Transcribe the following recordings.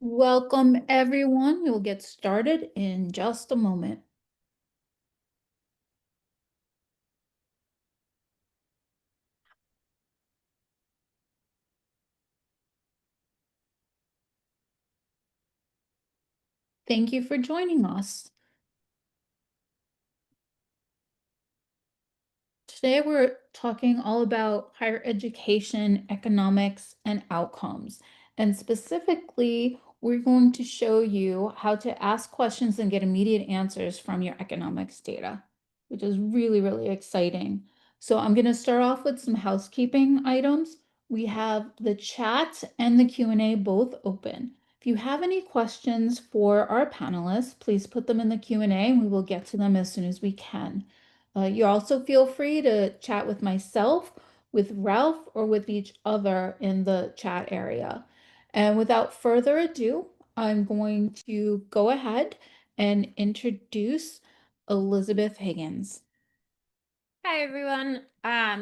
Welcome, everyone. We'll get started in just a moment. Thank you for joining us. Today, we're talking all about higher education, economics, and outcomes. And specifically, we're going to show you how to ask questions and get immediate answers from your economics data, which is really, really exciting. So I'm going to start off with some housekeeping items. We have the chat and the Q&A both open. If you have any questions for our panelists, please put them in the Q&A and we will get to them as soon as we can. You also feel free to chat with myself, with Ralph, or with each other in the chat area. And without further ado, I'm going to go ahead and introduce Elizabeth Higgins. Hi, everyone.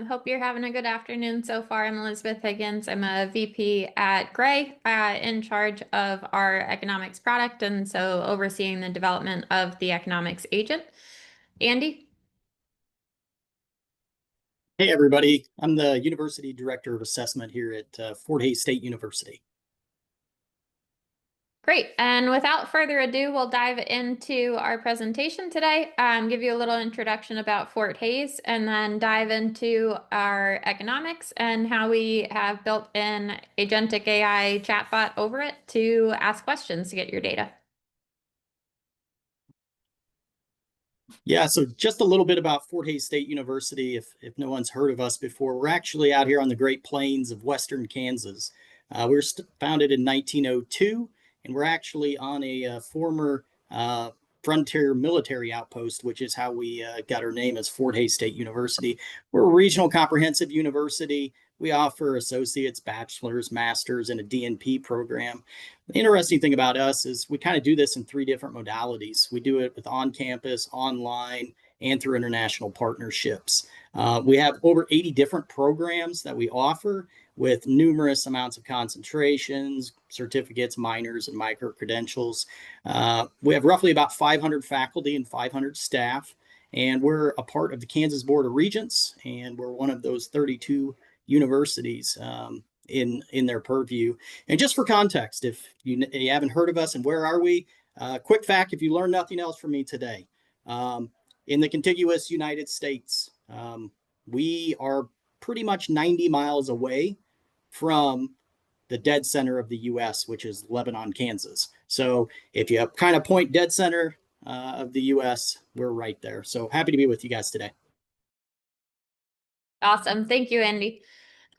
Hope you're having a good afternoon so far. I'm Elizabeth Higgins. I'm a VP at Gray, in charge of our economics product, and so overseeing the development of the economics agent. Andy? Hey, everybody. I'm the University Director of Assessment here at Fort Hays State University. Great. And without further ado, we'll dive into our presentation today, give you a little introduction about Fort Hays, and then dive into our economics and how we have built in agentic AI chatbot over it to ask questions to get your data. Yeah, so just a little bit about Fort Hays State University, if no one's heard of us before. We're actually out here on the Great Plains of Western Kansas. We were founded in 1902, and we're actually on a former frontier military outpost, which is how we got our name as Fort Hays State University. We're a regional comprehensive university. We offer associates, bachelor's, master's, and a DNP program. The interesting thing about us is we kind of do this in three different modalities. We do it with on-campus, online, and through international partnerships. We have over 80 different programs that we offer with numerous amounts of concentrations, certificates, minors, and micro-credentials. We have roughly about 500 faculty and 500 staff, and we're a part of the Kansas Board of Regents, and we're one of those 32 universities in their purview. And just for context, if you haven't heard of us and where are we, quick fact, if you learn nothing else from me today, in the contiguous United States, we are pretty much 90 miles away from the dead center of the US, which is Lebanon, Kansas. So if you kind of point dead center of the US, we're right there. So happy to be with you guys today. Awesome. Thank you, Andy.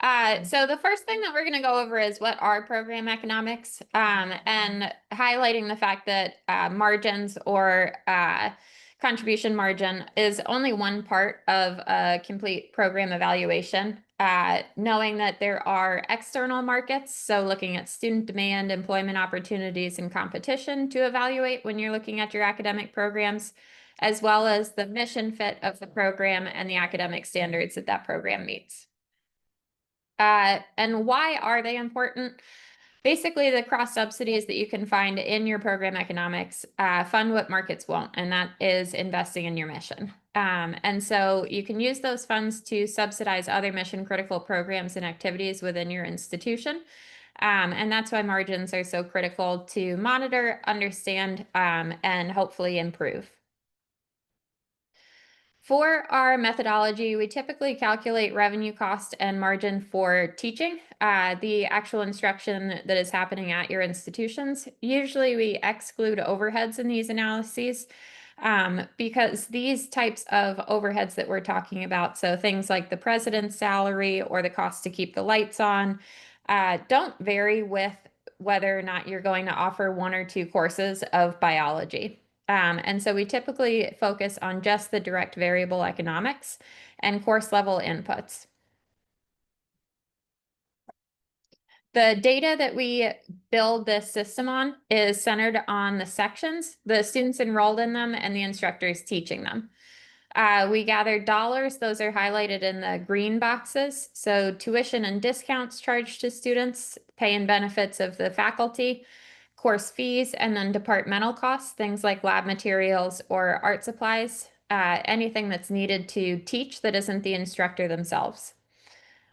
So the first thing that we're going to go over is what are program economics, and highlighting the fact that margins or contribution margin is only one part of a complete program evaluation. Knowing that there are external markets, so looking at student demand, employment opportunities, and competition to evaluate when you're looking at your academic programs, as well as the mission fit of the program and the academic standards that that program meets. And why are they important? Basically, the cross subsidies that you can find in your program economics fund what markets won't, and that is investing in your mission. And so you can use those funds to subsidize other mission critical programs and activities within your institution. And that's why margins are so critical to monitor, understand, and hopefully improve. For our methodology, we typically calculate revenue, cost, and margin for teaching, the actual instruction that is happening at your institutions. Usually we exclude overheads in these analyses because these types of overheads that we're talking about, so things like the president's salary or the cost to keep the lights on, don't vary with whether or not you're going to offer one or two courses of biology. And so we typically focus on just the direct variable economics and course level inputs. The data that we build this system on is centered on the sections, the students enrolled in them, and the instructors teaching them. We gathered dollars. Those are highlighted in the green boxes. So tuition and discounts charged to students, pay and benefits of the faculty, course fees, and then departmental costs, things like lab materials or art supplies, anything that's needed to teach that isn't the instructor themselves.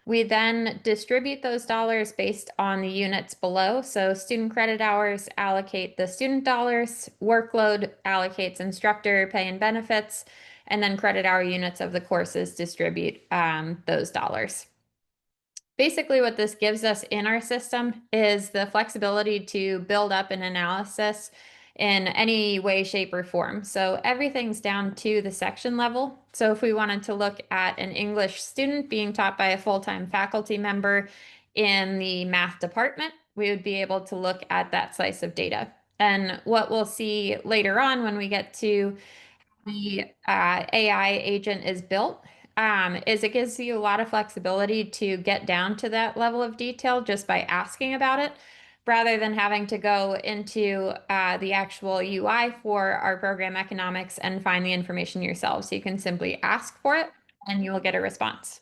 We then distribute those dollars based on the units below. So student credit hours allocate the student dollars, workload allocates instructor pay and benefits, and then credit hour units of the courses distribute those dollars. Basically, what this gives us in our system is the flexibility to build up an analysis in any way, shape, or form. So everything's down to the section level. So if we wanted to look at an English student being taught by a full-time faculty member in the math department, we would be able to look at that slice of data. And what we'll see later on when we get to the AI agent is built, is it gives you a lot of flexibility to get down to that level of detail just by asking about it, rather than having to go into the actual UI for our program economics and find the information yourselves. So you can simply ask for it and you will get a response.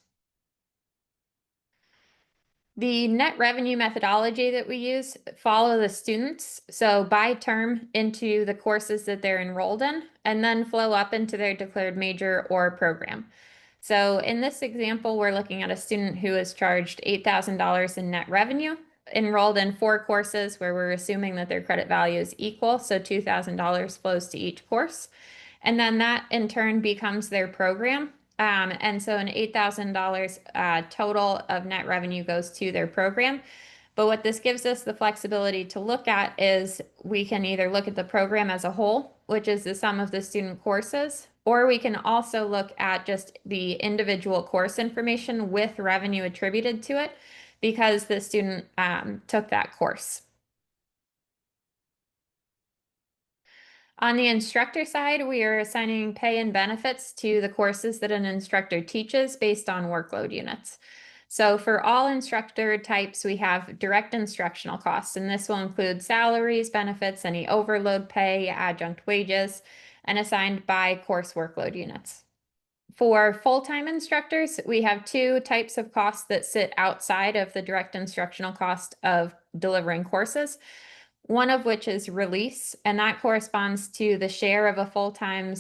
The net revenue methodology that we use follow the students, so by term into the courses that they're enrolled in, and then flow up into their declared major or program. So in this example, we're looking at a student who is charged $8,000 in net revenue, enrolled in 4 courses where we're assuming that their credit value is equal, so $2,000 flows to each course. And then that in turn becomes their program. And so an $8,000 total of net revenue goes to their program. But what this gives us the flexibility to look at is we can either look at the program as a whole, which is the sum of the student courses, or we can also look at just the individual course information with revenue attributed to it because the student took that course. On the instructor side, we are assigning pay and benefits to the courses that an instructor teaches based on workload units. So for all instructor types, we have direct instructional costs, and this will include salaries, benefits, any overload pay, adjunct wages, and assigned by course workload units. For full-time instructors, we have 2 types of costs that sit outside of the direct instructional cost of delivering courses. One of which is release, and that corresponds to the share of a full-time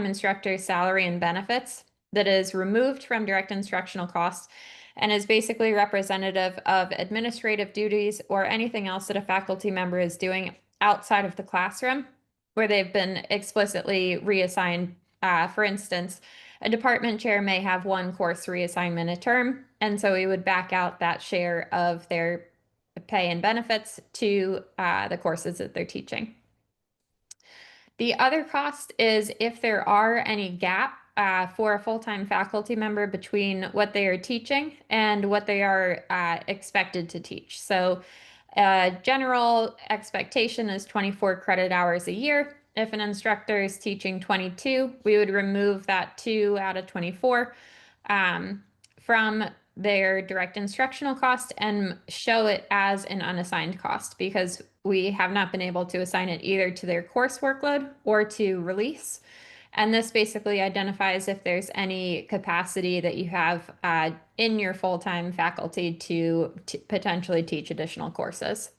instructor's salary and benefits that is removed from direct instructional costs and is basically representative of administrative duties or anything else that a faculty member is doing outside of the classroom where they've been explicitly reassigned. For instance, a department chair may have 1 course reassignment a term, and so we would back out that share of their pay and benefits to the courses that they're teaching. The other cost is if there are any gap for a full-time faculty member between what they are teaching and what they are expected to teach. So general expectation is 24 credit hours a year. If an instructor is teaching 22, we would remove that 2 out of 24 from their direct instructional cost and show it as an unassigned cost because we have not been able to assign it either to their course workload or to release. And this basically identifies if there's any capacity that you have in your full-time faculty to potentially teach additional courses.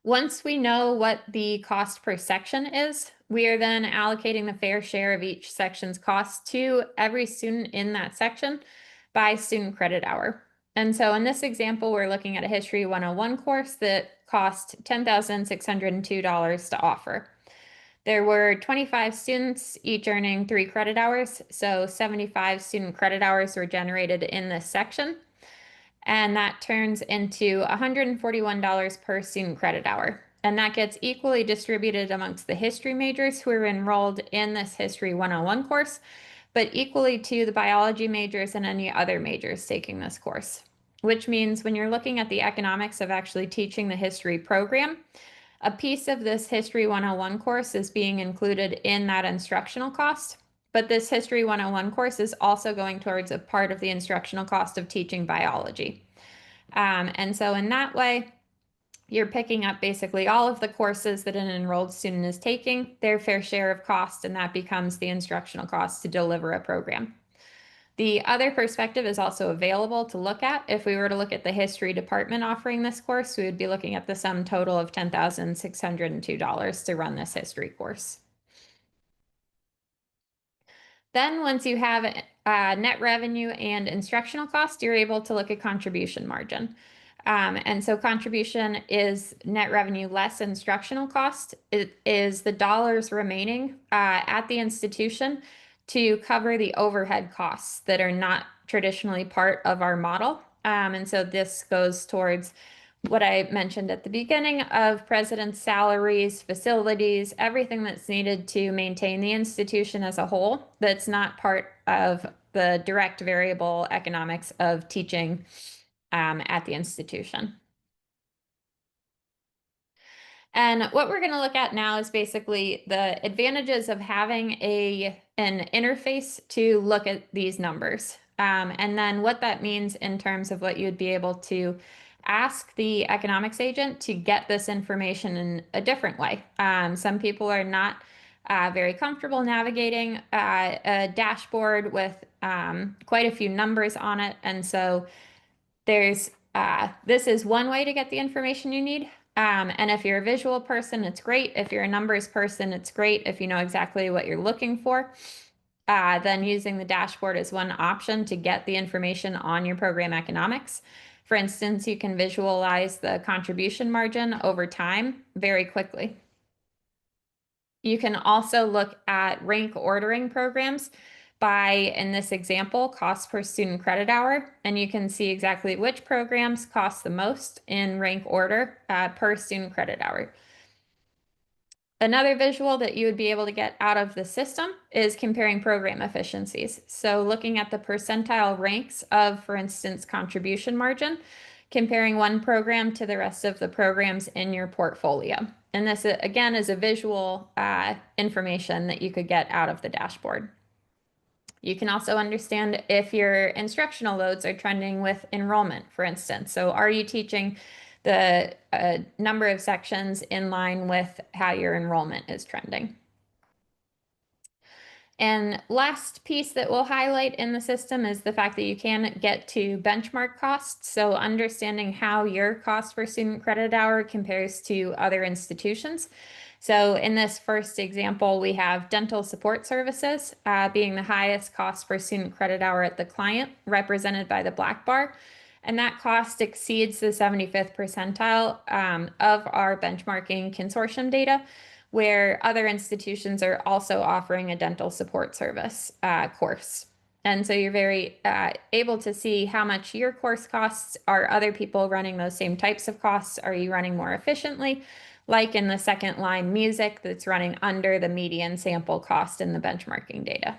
Once we know what the cost per section is, we are then allocating the fair share of each section's cost to every student in that section by student credit hour. And so in this example, we're looking at a History 101 course that cost $10,602 to offer. There were 25 students, each earning 3 credit hours, so 75 student credit hours were generated in this section. And that turns into $141 per student credit hour. And that gets equally distributed amongst the history majors who are enrolled in this History 101 course, but equally to the biology majors and any other majors taking this course. Which means when you're looking at the economics of actually teaching the history program, a piece of this History 101 course is being included in that instructional cost. But this History 101 course is also going towards a part of the instructional cost of teaching biology. And so in that way, you're picking up basically all of the courses that an enrolled student is taking, their fair share of cost, and that becomes the instructional cost to deliver a program. The other perspective is also available to look at. If we were to look at the history department offering this course, we would be looking at the sum total of $10,602 to run this history course. Then once you have net revenue and instructional cost, you're able to look at contribution margin. And so contribution is net revenue less instructional cost. It is the dollars remaining at the institution to cover the overhead costs that are not traditionally part of our model. And so this goes towards what I mentioned at the beginning of president's salaries, facilities, everything that's needed to maintain the institution as a whole that's not part of the direct variable economics of teaching at the institution. And what we're going to look at now is basically the advantages of having an interface to look at these numbers. And then what that means in terms of what you'd be able to ask the economics agent to get this information in a different way. Some people are not very comfortable navigating a dashboard with quite a few numbers on it. And so this is one way to get the information you need. And if you're a visual person, it's great. If you're a numbers person, it's great. If you know exactly what you're looking for, then using the dashboard is one option to get the information on your program economics. For instance, you can visualize the contribution margin over time very quickly. You can also look at rank ordering programs by, in this example, cost per student credit hour, and you can see exactly which programs cost the most in rank order per student credit hour. Another visual that you would be able to get out of the system is comparing program efficiencies. So looking at the percentile ranks of, for instance, contribution margin, comparing one program to the rest of the programs in your portfolio. And this, again, is a visual information that you could get out of the dashboard. You can also understand if your instructional loads are trending with enrollment, for instance. So are you teaching the number of sections in line with how your enrollment is trending? And last piece that we'll highlight in the system is the fact that you can get to benchmark costs. So understanding how your cost per student credit hour compares to other institutions. So in this first example, we have dental support services being the highest cost per student credit hour at the client, represented by the black bar. And that cost exceeds the 75th percentile of our benchmarking consortium data, where other institutions are also offering a dental support service course. And so you're very able to see how much your course costs. Are other people running those same types of costs? Are you running more efficiently? Like in the second line, music that's running under the median sample cost in the benchmarking data.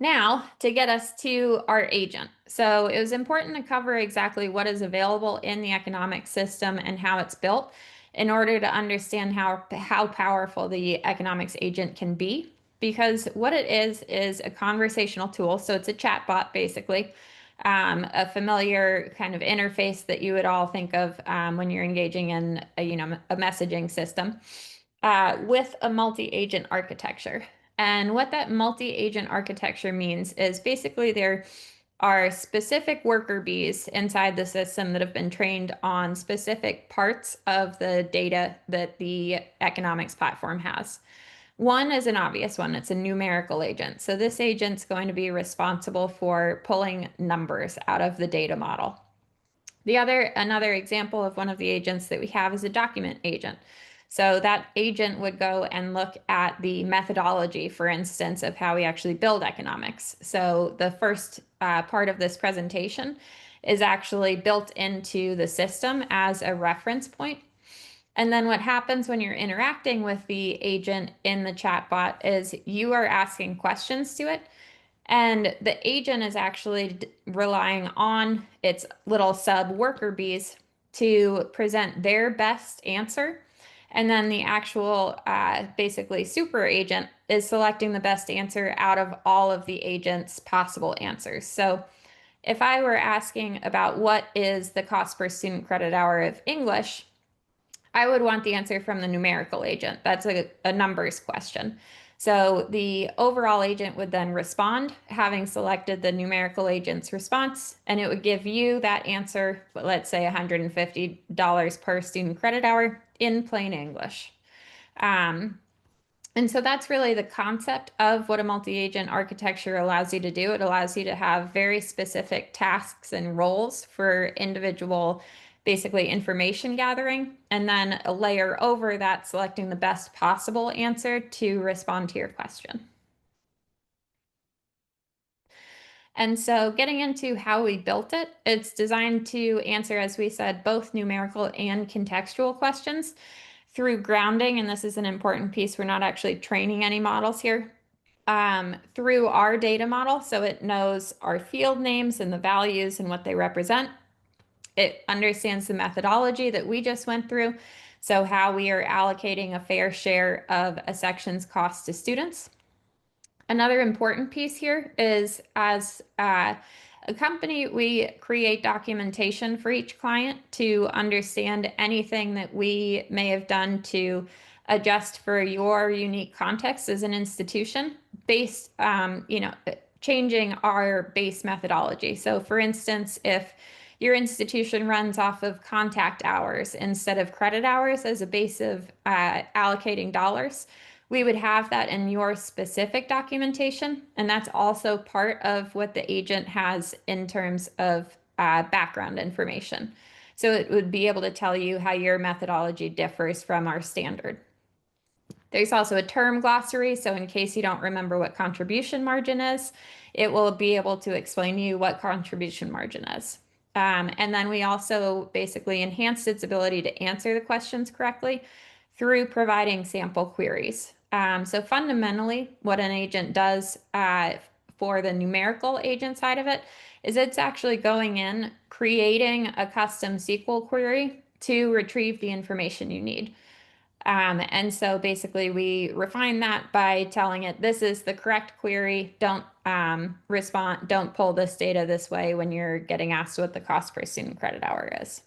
Now, to get us to our agent. So it was important to cover exactly what is available in the economic system and how it's built in order to understand how powerful the economics agent can be. Because what it is a conversational tool. So it's a chatbot, basically, a familiar kind of interface that you would all think of when you're engaging in a messaging system with a multi-agent architecture. And what that multi-agent architecture means is basically there are specific worker bees inside the system that have been trained on specific parts of the data that the economics platform has. One is an obvious one. It's a numerical agent. So this agent's going to be responsible for pulling numbers out of the data model. Another example of one of the agents that we have is a document agent. So that agent would go and look at the methodology, for instance, of how we actually build economics. So the first part of this presentation is actually built into the system as a reference point. And then what happens when you're interacting with the agent in the chatbot is you are asking questions to it. And the agent is actually relying on its little sub worker bees to present their best answer. And then the actual basically super agent is selecting the best answer out of all of the agent's possible answers. So if I were asking about what is the cost per student credit hour of English, I would want the answer from the numerical agent. That's a numbers question. So the overall agent would then respond, having selected the numerical agent's response, and it would give you that answer, let's say $150 per student credit hour in plain English. And so that's really the concept of what a multi-agent architecture allows you to do. It allows you to have very specific tasks and roles for individual, basically information gathering, and then a layer over that, selecting the best possible answer to respond to your question. And so getting into how we built it, it's designed to answer, as we said, both numerical and contextual questions through grounding, and this is an important piece. We're not actually training any models here. Through our data model, so it knows our field names and the values and what they represent. It understands the methodology that we just went through, so how we are allocating a fair share of a section's cost to students. Another important piece here is, as a company, we create documentation for each client to understand anything that we may have done to adjust for your unique context as an institution based, changing our base methodology. So for instance, if your institution runs off of contact hours instead of credit hours as a base of allocating dollars, we would have that in your specific documentation. And that's also part of what the agent has in terms of background information. So it would be able to tell you how your methodology differs from our standard. There's also a term glossary, so in case you don't remember what contribution margin is, it will be able to explain to you what contribution margin is. And then we also basically enhanced its ability to answer the questions correctly through providing sample queries. So fundamentally, what an agent does for the numerical agent side of it is it's actually going in, creating a custom SQL query to retrieve the information you need. And so basically we refine that by telling it, this is the correct query. Don't don't pull this data this way when you're getting asked what the cost per student credit hour is.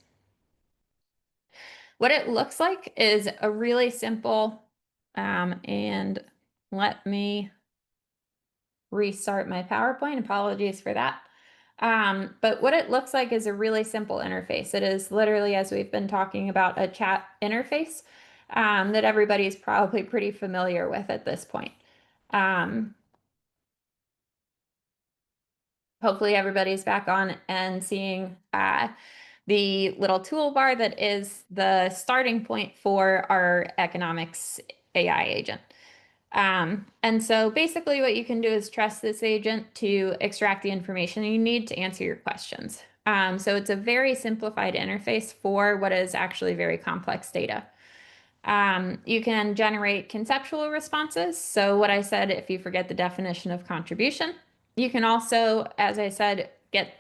What it looks like is a really simple, and let me restart my PowerPoint. Apologies for that. But what it looks like is a really simple interface. It is literally, as we've been talking about, a chat interface that everybody's probably pretty familiar with at this point. Hopefully everybody's back on and seeing the little toolbar that is the starting point for our economics AI agent. And so basically what you can do is trust this agent to extract the information you need to answer your questions. So it's a very simplified interface for what is actually very complex data. You can generate conceptual responses. So what I said, if you forget the definition of contribution, you can also, as I said, get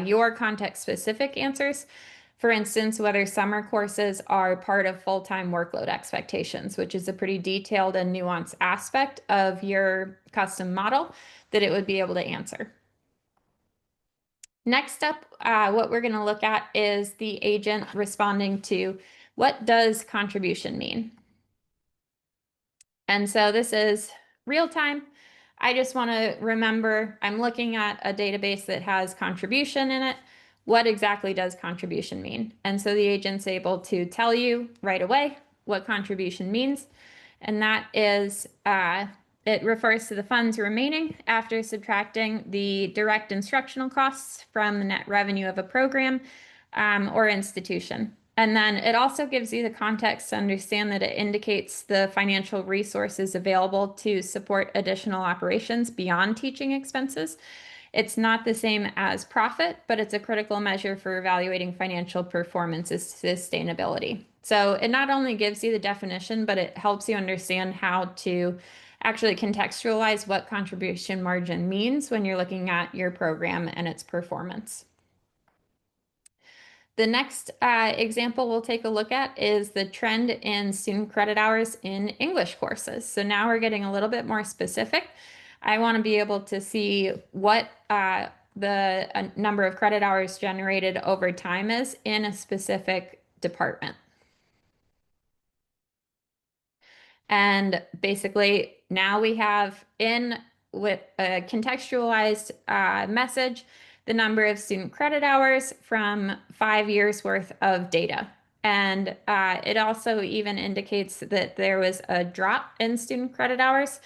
your context-specific answers. For instance, whether summer courses are part of full-time workload expectations, which is a pretty detailed and nuanced aspect of your custom model that it would be able to answer. Next up, what we're going to look at is the agent responding to what does contribution mean? And so this is real time. I just want to remember I'm looking at a database that has contribution in it. What exactly does contribution mean? And so the agent's able to tell you right away what contribution means. And that is, it refers to the funds remaining after subtracting the direct instructional costs from the net revenue of a program or institution. And then it also gives you the context to understand that it indicates the financial resources available to support additional operations beyond teaching expenses. It's not the same as profit, but it's a critical measure for evaluating financial performance as sustainability. So it not only gives you the definition, but it helps you understand how to actually contextualize what contribution margin means when you're looking at your program and its performance. The next example we'll take a look at is the trend in student credit hours in English courses. So now we're getting a little bit more specific. I want to be able to see what the number of credit hours generated over time is in a specific department. And basically now we have in with a contextualized message, the number of student credit hours from 5 years worth of data. And it also even indicates that there was a drop in student credit hours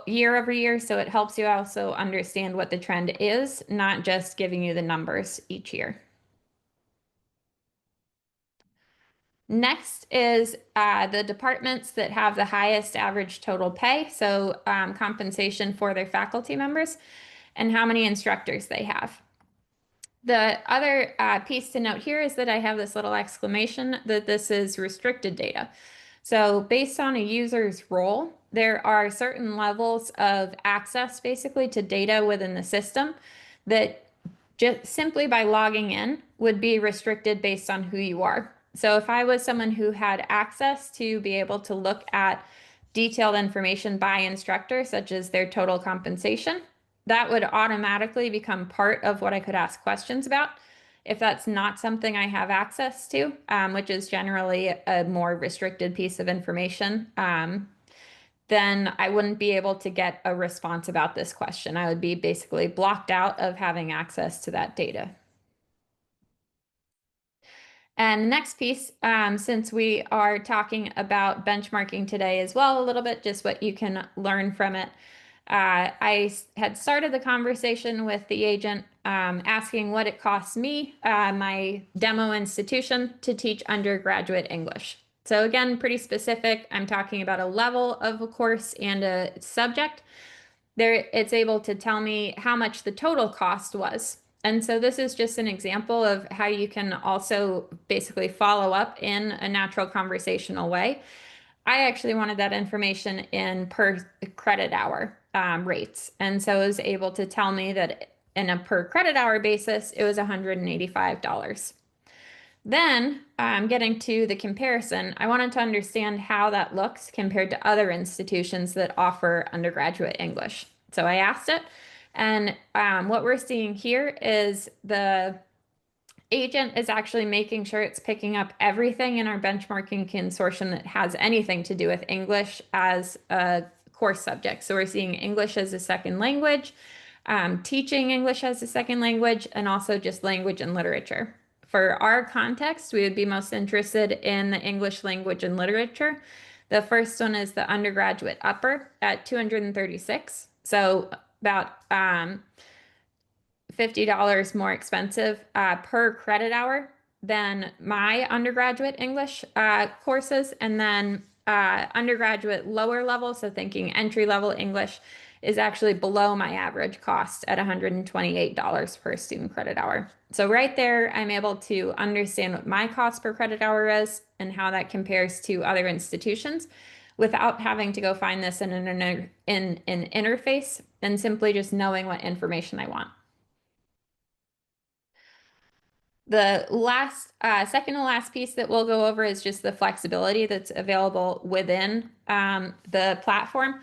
year over year. So it helps you also understand what the trend is, not just giving you the numbers each year. Next is the departments that have the highest average total pay, so compensation for their faculty members, and how many instructors they have. The other piece to note here is that I have this little exclamation that this is restricted data. So based on a user's role, there are certain levels of access basically to data within the system that just simply by logging in would be restricted based on who you are. So if I was someone who had access to be able to look at detailed information by instructor, such as their total compensation, that would automatically become part of what I could ask questions about. If that's not something I have access to, which is generally a more restricted piece of information, then I wouldn't be able to get a response about this question. I would be basically blocked out of having access to that data. And the next piece, since we are talking about benchmarking today as well, a little bit, just what you can learn from it. I had started the conversation with the agent asking what it costs me, my demo institution, to teach undergraduate English. So again, pretty specific. I'm talking about a level of a course and a subject. There, it's able to tell me how much the total cost was. And so this is just an example of how you can also basically follow up in a natural conversational way. I actually wanted that information in per credit hour rates. And so it was able to tell me that in a per credit hour basis, it was $185. Then, getting to the comparison, I wanted to understand how that looks compared to other institutions that offer undergraduate English. So I asked it, and what we're seeing here is the agent is actually making sure it's picking up everything in our benchmarking consortium that has anything to do with English as a course subject. So we're seeing English as a second language, teaching English as a second language, and also just language and literature. For our context, we would be most interested in the English language and literature. The first one is the undergraduate upper at 236. So about $50 more expensive per credit hour than my undergraduate English courses. And then undergraduate lower level, so thinking entry level English, is actually below my average cost at $128 per student credit hour. So right there, I'm able to understand what my cost per credit hour is and how that compares to other institutions without having to go find this in an interface, and simply just knowing what information I want. The last, second to last piece that we'll go over is just the flexibility that's available within the platform.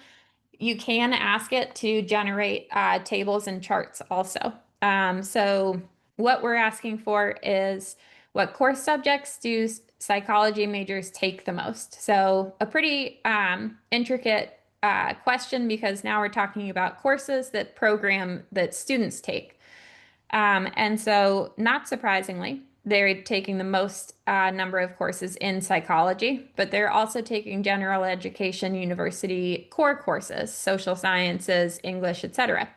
You can ask it to generate tables and charts also. So what we're asking for is what course subjects do psychology majors take the most? So a pretty intricate question, because now we're talking about courses that students take. And so, not surprisingly, they're taking the most number of courses in psychology, but they're also taking general education university core courses, social sciences, English, etc.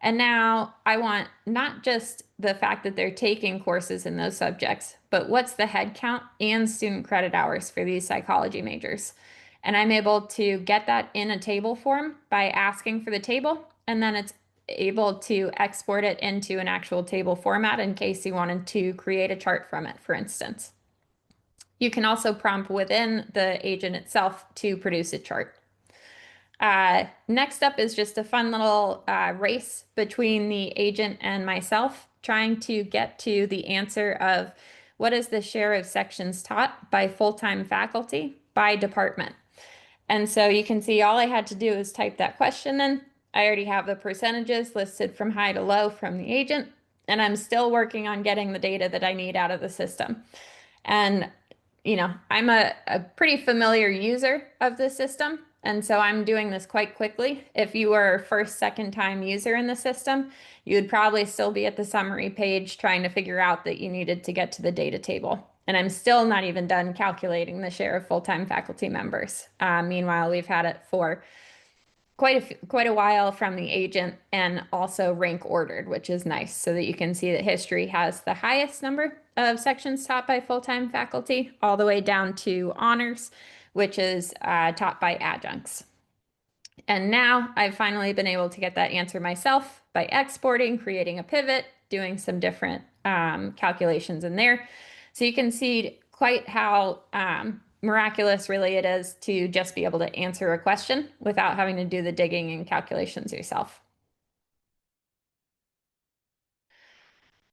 And now I want not just the fact that they're taking courses in those subjects, but what's the head count and student credit hours for these psychology majors. And I'm able to get that in a table form by asking for the table, and then it's able to export it into an actual table format in case you wanted to create a chart from it, for instance. You can also prompt within the agent itself to produce a chart. Next up is just a fun little race between the agent and myself, trying to get to the answer of what is the share of sections taught by full-time faculty by department. And so you can see all I had to do is type that question in. I already have the percentages listed from high to low from the agent, and I'm still working on getting the data that I need out of the system. And I'm a pretty familiar user of the system, and so I'm doing this quite quickly. If you were a first, second time user in the system, you would probably still be at the summary page trying to figure out that you needed to get to the data table. And I'm still not even done calculating the share of full-time faculty members. Meanwhile, we've had it for quite a while from the agent and also rank ordered, which is nice so that you can see that history has the highest number of sections taught by full-time faculty all the way down to honors, which is taught by adjuncts. And now I've finally been able to get that answer myself by exporting, creating a pivot, doing some different calculations in there. So you can see quite how miraculous really it is to just be able to answer a question without having to do the digging and calculations yourself.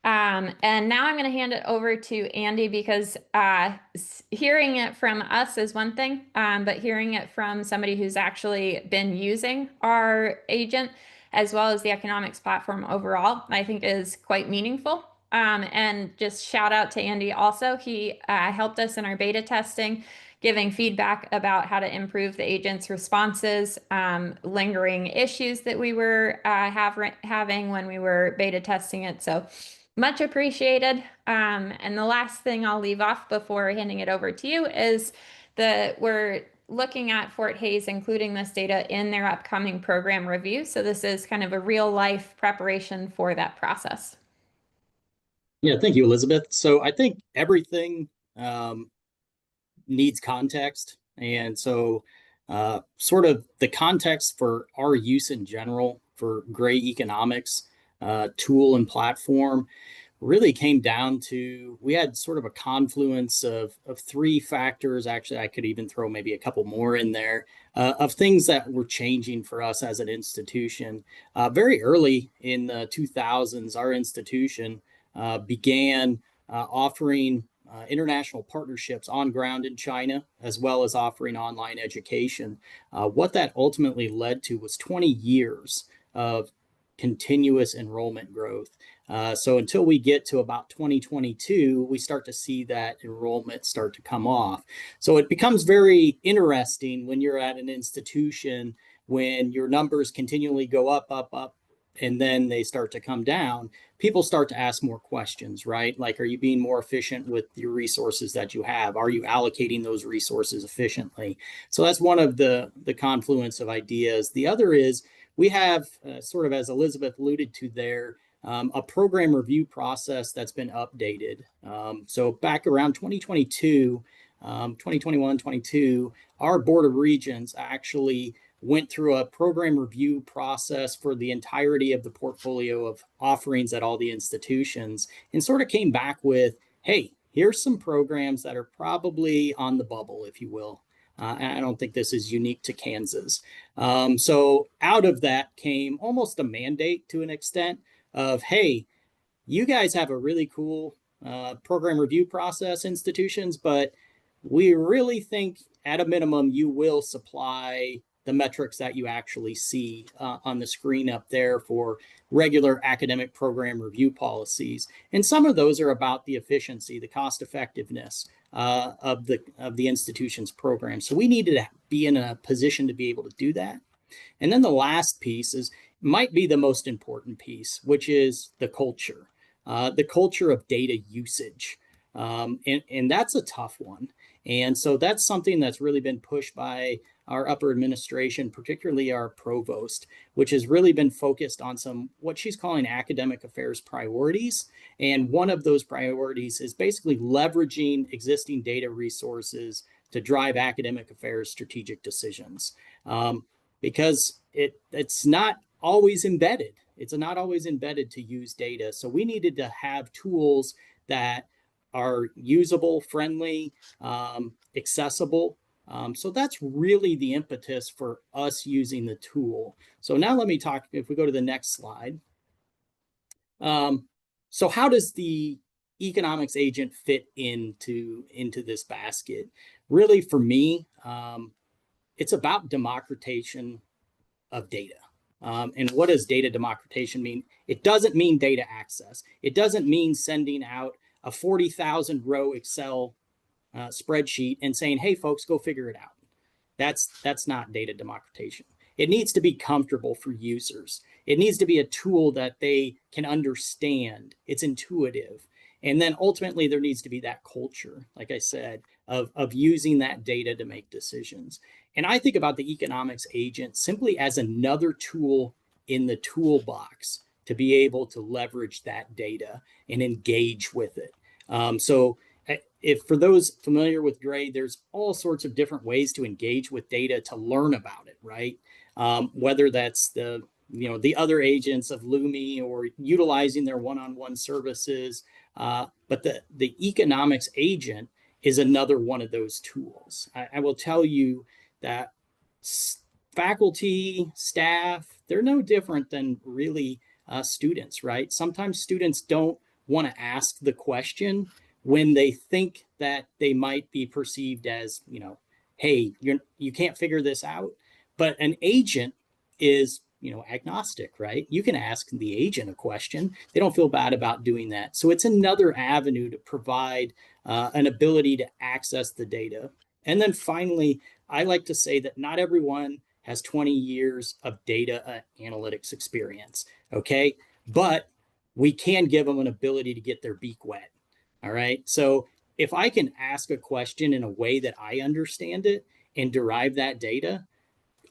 And now I'm going to hand it over to Andy because hearing it from us is one thing, but hearing it from somebody who's actually been using our agent as well as the economics platform overall, I think is quite meaningful. And just shout out to Andy also. He helped us in our beta testing, giving feedback about how to improve the agent's responses, lingering issues that we were having when we were beta testing it. So much appreciated. And the last thing I'll leave off before handing it over to you is that we're looking at Fort Hays including this data in their upcoming program review. So this is kind of a real life preparation for that process. Yeah, thank you, Elizabeth. So I think everything needs context. And so sort of the context for our use in general for gray economics tool and platform really came down to, we had sort of a confluence of three factors. Actually, I could even throw maybe a couple more in there of things that were changing for us as an institution. Very early in the 2000s, our institution began offering international partnerships on ground in China, as well as offering online education. What that ultimately led to was 20 years of continuous enrollment growth. So until we get to about 2022, we start to see that enrollment start to come off. So it becomes very interesting when you're at an institution, when your numbers continually go up, and then they start to come down. People start to ask more questions, right? Like, are you being more efficient with your resources that you have? Are you allocating those resources efficiently? So that's one of the confluence of ideas. The other is we have sort of, as Elizabeth alluded to there, a program review process that's been updated. So back around 2022, 2021, 22, our Board of Regents actually went through a program review process for the entirety of the portfolio of offerings at all the institutions and sort of came back with, hey, here's some programs that are probably on the bubble, if you will. And I don't think this is unique to Kansas. So out of that came almost a mandate to an extent of, hey, you guys have a really cool program review process, institutions, but we really think at a minimum you will supply the metrics that you actually see on the screen up there for regular academic program review policies. And some of those are about the efficiency, the cost effectiveness of the institution's program. So we needed to be in a position to be able to do that. And then the last piece might be the most important piece, which is the culture of data usage. And that's a tough one. And so that's something that's really been pushed by our upper administration, particularly our provost, which has really been focused on some what she's calling academic affairs priorities. And one of those priorities is basically leveraging existing data resources to drive academic affairs strategic decisions. Because it's not always embedded. It's not always embedded to use data. So we needed to have tools that are usable, friendly, accessible. So that's really the impetus for us using the tool. So now let me talk, if we go to the next slide. So how does the economics agent fit into this basket? Really, for me, it's about democratization of data. And what does data democratization mean? It doesn't mean data access. It doesn't mean sending out a 40,000 row Excel spreadsheet and saying, hey, folks, go figure it out. That's not data democratization. It needs to be comfortable for users. It needs to be a tool that they can understand. It's intuitive. And then ultimately there needs to be that culture, like I said, of using that data to make decisions. And I think about the economics agent simply as another tool in the toolbox to be able to leverage that data and engage with it. So if for those familiar with grade, there's all sorts of different ways to engage with data to learn about it, right? Whether that's the other agents of Lumi or utilizing their one-on-one services, but the economics agent is another one of those tools. I will tell you that faculty, staff, they're no different than really students, right? Sometimes students don't want to ask the question when they think that they might be perceived as, hey, you can't figure this out. But an agent is, agnostic, right? You can ask the agent a question. They don't feel bad about doing that. So it's another avenue to provide an ability to access the data. And then finally, I like to say that not everyone has 20 years of data analytics experience, okay? But we can give them an ability to get their beak wet. All right. So if I can ask a question in a way that I understand it and derive that data,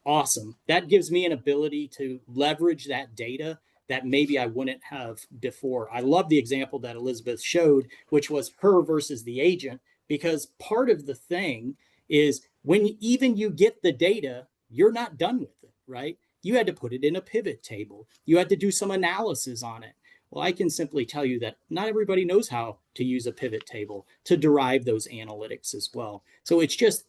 awesome. That gives me an ability to leverage that data that maybe I wouldn't have before. I love the example that Elizabeth showed, which was her versus the agent, because part of the thing is when even you get the data, you're not done with it, right? You had to put it in a pivot table. You had to do some analysis on it. Well, I can simply tell you that not everybody knows how to use a pivot table to derive those analytics as well. So it's just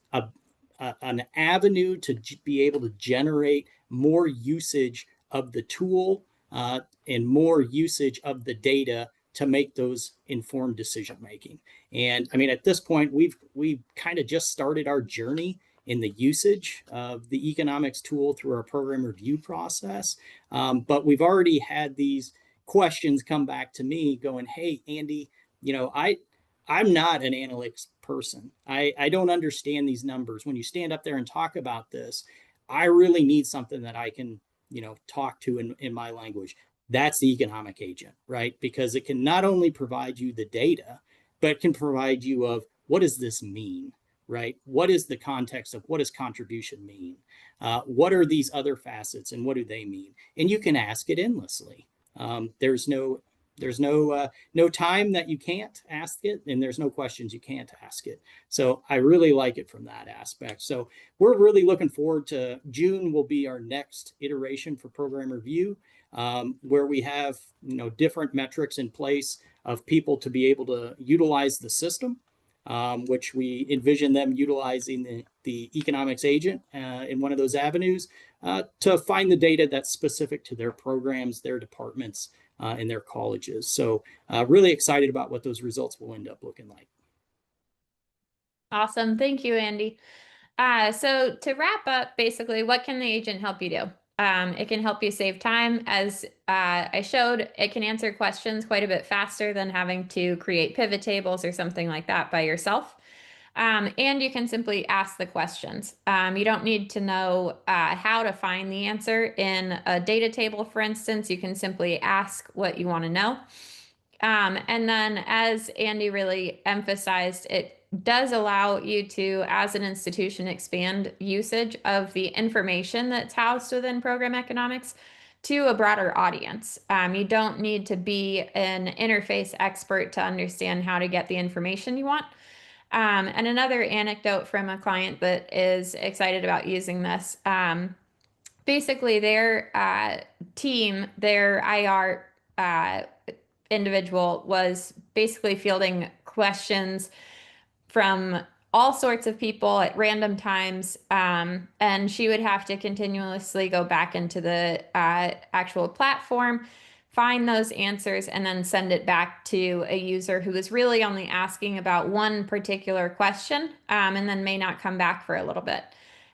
an avenue to be able to generate more usage of the tool and more usage of the data to make those informed decision making. And I mean, at this point, we've kind of just started our journey in the usage of the economics tool through our program review process. But we've already had these questions come back to me going, hey, Andy, I'm not an analytics person. I don't understand these numbers. When you stand up there and talk about this, I really need something that I can, talk to in my language. That's the economic agent, right? Because it can not only provide you the data, but can provide you of what does this mean, right? What is the context of what does contribution mean? What are these other facets and what do they mean? And you can ask it endlessly. There's no time that you can't ask it, and there's no questions you can't ask it. So I really like it from that aspect. So we're really looking forward to June will be our next iteration for program review, where we have different metrics in place of people to be able to utilize the system, which we envision them utilizing the economics agent in one of those avenues to find the data that's specific to their programs, their departments, in their colleges. So really excited about what those results will end up looking like. Awesome. Thank you, Andy. So to wrap up, basically, what can the agent help you do? It can help you save time. As I showed, it can answer questions quite a bit faster than having to create pivot tables or something like that by yourself. And you can simply ask the questions. You don't need to know how to find the answer in a data table, for instance. You can simply ask what you want to know. And then, as Andy really emphasized, it does allow you to, as an institution, expand usage of the information that's housed within program economics to a broader audience. You don't need to be an interface expert to understand how to get the information you want. And another anecdote from a client that is excited about using this, basically their team, their IR individual was basically fielding questions from all sorts of people at random times, and she would have to continuously go back into the actual platform, find those answers, and then send it back to a user who is really only asking about one particular question, and then may not come back for a little bit.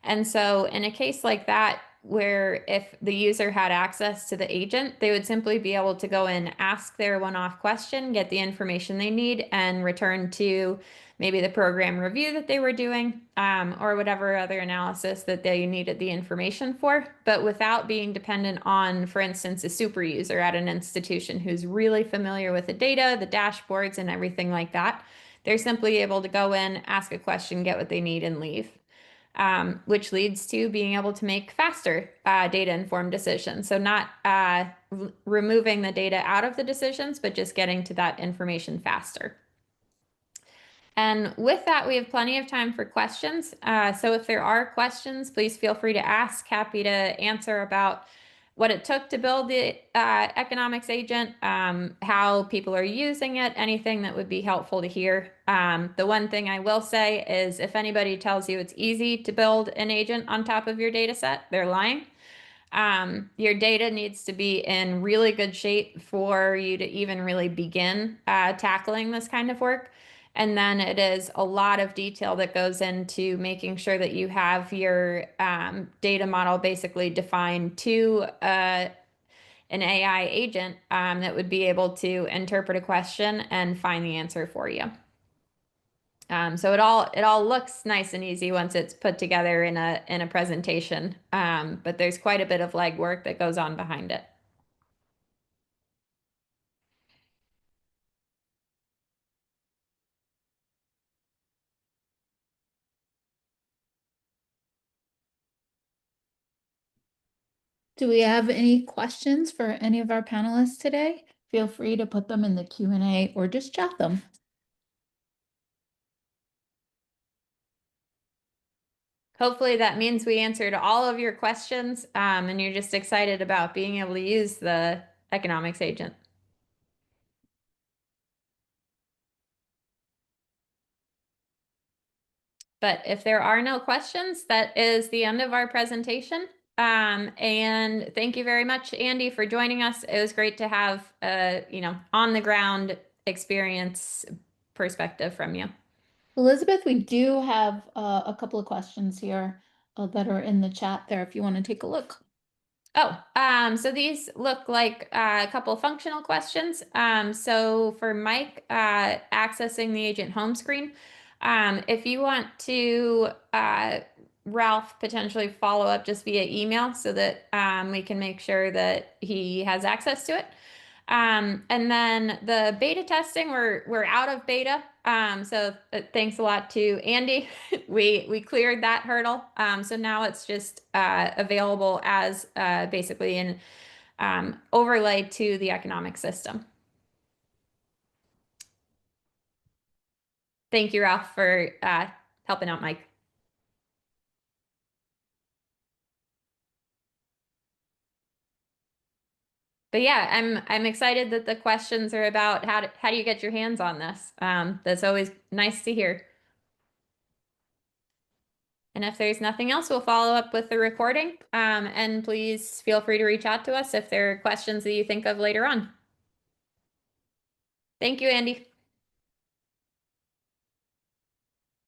And so in a case like that, where if the user had access to the agent, they would simply be able to go in, ask their one-off question, get the information they need, and return to maybe the program review that they were doing, or whatever other analysis that they needed the information for, but without being dependent on, for instance, a super user at an institution who's really familiar with the data, the dashboards, and everything like that. They're simply able to go in, ask a question, get what they need, and leave. Which leads to being able to make faster data-informed decisions. So not removing the data out of the decisions, but just getting to that information faster. And with that, we have plenty of time for questions. So if there are questions, please feel free to ask. Happy to answer about what it took to build the economics agent, how people are using it, anything that would be helpful to hear. The one thing I will say is if anybody tells you it's easy to build an agent on top of your data set, they're lying. Your data needs to be in really good shape for you to even really begin tackling this kind of work. And then it is a lot of detail that goes into making sure that you have your data model basically defined to an AI agent that would be able to interpret a question and find the answer for you. So it all looks nice and easy once it's put together in a presentation, but there's quite a bit of legwork that goes on behind it. Do we have any questions for any of our panelists today? Feel free to put them in the Q&A or just chat them. Hopefully that means we answered all of your questions, and you're just excited about being able to use the economics agent. But if there are no questions, that is the end of our presentation. And thank you very much, Andy, for joining us. It was great to have on the ground experience perspective from you. Elizabeth, we do have a couple of questions here that are in the chat there if you want to take a look. Oh, so these look like a couple of functional questions. So for Mike, accessing the agent home screen, if you want to, Ralph, potentially follow up just via email so that we can make sure that he has access to it. And then the beta testing, we're out of beta. So thanks a lot to Andy. we cleared that hurdle. So now it's just available as basically an overlay to the economic system. Thank you, Ralph, for helping out Mike. But yeah, I'm excited that the questions are about how do you get your hands on this. That's always nice to hear. And if there's nothing else, we'll follow up with the recording. And please feel free to reach out to us if there are questions that you think of later on. Thank you, Andy.